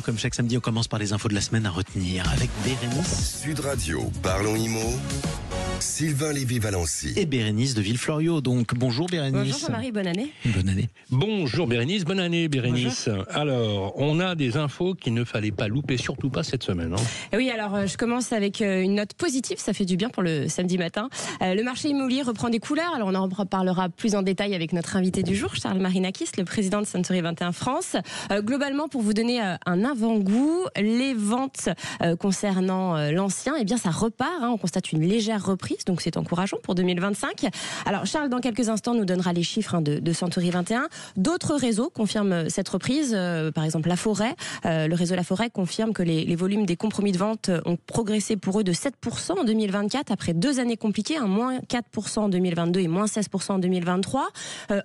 Comme chaque samedi, on commence par les infos de la semaine à retenir avec Bérénice. Sud Radio, parlons IMO, Sylvain Lévy-Valency. Et Bérénice de Villefloriot. Donc, bonjour Bérénice. Bonjour Jean-Marie, bonne année. Bonne année. Bonjour Bérénice, bonne année Bérénice. Bonjour. Alors, on a des infos qu'il ne fallait pas louper, surtout pas cette semaine. Oui, alors je commence avec une note positive, ça fait du bien pour le samedi matin. Le marché immobilier reprend des couleurs, alors on en reparlera plus en détail avec notre invité du jour, Charles Marinakis, le président de Century 21 France. Globalement, pour vous donner un avant-goût, les ventes concernant l'ancien, eh bien ça repart, on constate une légère reprise, donc c'est encourageant pour 2025. Alors Charles, dans quelques instants, nous donnera les chiffres de Century 21. D'autres réseaux confirment cette reprise, par exemple La Forêt. Le réseau La Forêt confirme que les volumes des compromis de vente ont progressé pour eux de 7% en 2024, après 2 années compliquées, moins 4% en 2022 et moins 16% en 2023.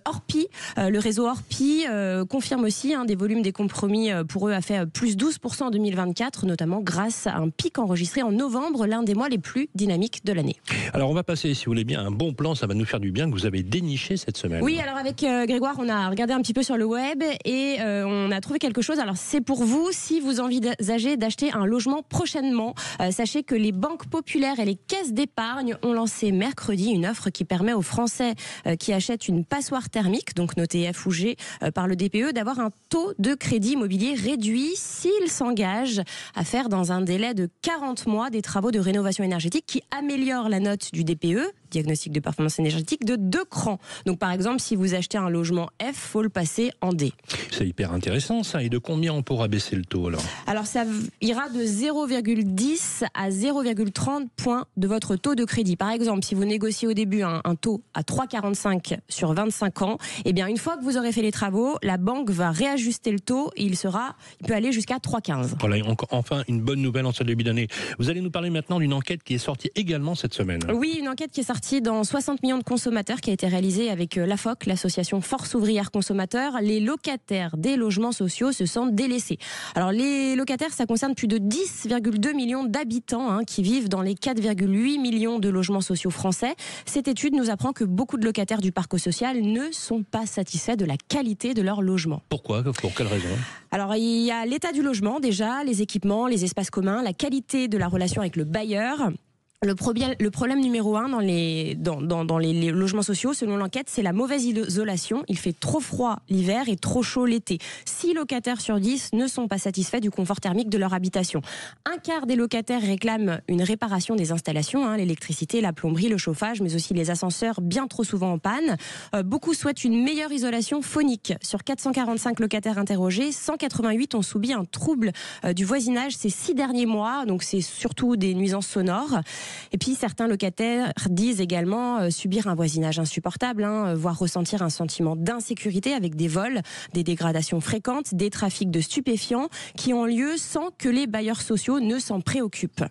Orpi, le réseau Orpi confirme aussi des volumes des compromis pour eux a fait plus 12% en 2024, notamment grâce à un pic enregistré en novembre, l'un des mois les plus dynamiques de l'année. Alors on va passer, si vous voulez bien, un bon plan, ça va nous faire du bien, que vous avez déniché cette semaine. Oui, alors avec Grégoire, on a regardé un petit peu sur le web et on a trouvé quelque chose. Alors c'est pour vous, si vous envisagez d'acheter un logement prochainement. Sachez que les banques populaires et les caisses d'épargne ont lancé mercredi une offre qui permet aux Français qui achètent une passoire thermique, donc notée F ou G par le DPE, d'avoir un taux de crédit immobilier réduit s'ils s'engagent à faire dans un délai de 40 mois des travaux de rénovation énergétique qui améliorent la note du DPE, diagnostic de performance énergétique, de 2 crans. Donc par exemple, si vous achetez un logement F, faut le passer en D. C'est hyper intéressant ça. Et de combien on pourra baisser le taux alors ? Alors ça ira de 0,10 à 0,30 points de votre taux de crédit. Par exemple, si vous négociez au début un taux à 3,45 sur 25 ans, eh bien une fois que vous aurez fait les travaux, la banque va réajuster le taux et il peut aller jusqu'à 3,15. Voilà, enfin une bonne nouvelle en ce début d'année. Vous allez nous parler maintenant d'une enquête qui est sortie également cette semaine. Oui, une enquête qui est sortie dans 60 millions de consommateurs qui a été réalisée avec l'AFOC, l'association Force Ouvrière Consommateurs. Les locataires des logements sociaux se sentent délaissés. Alors les locataires, ça concerne plus de 10,2 millions d'habitants qui vivent dans les 4,8 millions de logements sociaux français. Cette étude nous apprend que beaucoup de locataires du parc social ne sont pas satisfaits de la qualité de leur logement. Pourquoi ? Pour quelle raison ? Alors il y a l'état du logement déjà, les équipements, les espaces communs, la qualité de la relation avec le bailleur. Le problème numéro 1 dans les logements sociaux, selon l'enquête, c'est la mauvaise isolation. Il fait trop froid l'hiver et trop chaud l'été. 6 locataires sur 10 ne sont pas satisfaits du confort thermique de leur habitation. Un quart des locataires réclament une réparation des installations, l'électricité, la plomberie, le chauffage, mais aussi les ascenseurs bien trop souvent en panne. Beaucoup souhaitent une meilleure isolation phonique. Sur 445 locataires interrogés, 188 ont subi un trouble du voisinage ces 6 derniers mois. Donc c'est surtout des nuisances sonores. Et puis certains locataires disent également subir un voisinage insupportable, voire ressentir un sentiment d'insécurité avec des vols, des dégradations fréquentes, des trafics de stupéfiants qui ont lieu sans que les bailleurs sociaux ne s'en préoccupent.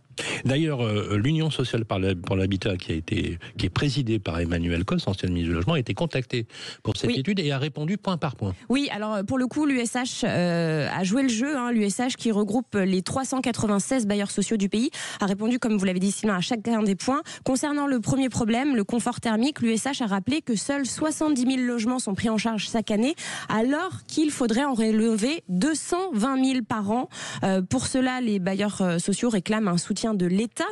D'ailleurs, l'Union sociale pour l'habitat qui est présidée par Emmanuel Cos, ancien ministre du Logement, a été contactée pour cette étude et a répondu point par point. Oui, alors pour le coup, l'USH a joué le jeu. L'USH qui regroupe les 396 bailleurs sociaux du pays a répondu, comme vous l'avez dit Sylvain, à chacun des points. Concernant le premier problème, le confort thermique, l'USH a rappelé que seuls 70 000 logements sont pris en charge chaque année, alors qu'il faudrait en rénover 220 000 par an. Pour cela, les bailleurs sociaux réclament un soutien de l'État.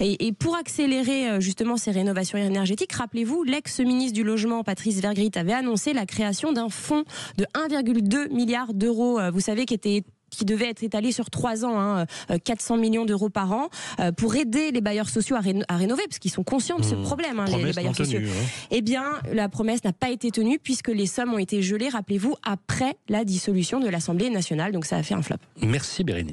Et pour accélérer justement ces rénovations énergétiques, rappelez-vous, l'ex-ministre du Logement, Patrice Vergrit, avait annoncé la création d'un fonds de 1,2 milliard d'euros, vous savez, qui devait être étalé sur 3 ans, 400 millions d'euros par an, pour aider les bailleurs sociaux à rénover, parce qu'ils sont conscients de ce problème, les bailleurs sociaux. Eh bien, la promesse n'a pas été tenue, puisque les sommes ont été gelées, rappelez-vous, après la dissolution de l'Assemblée nationale, donc ça a fait un flop. Merci Bérénice.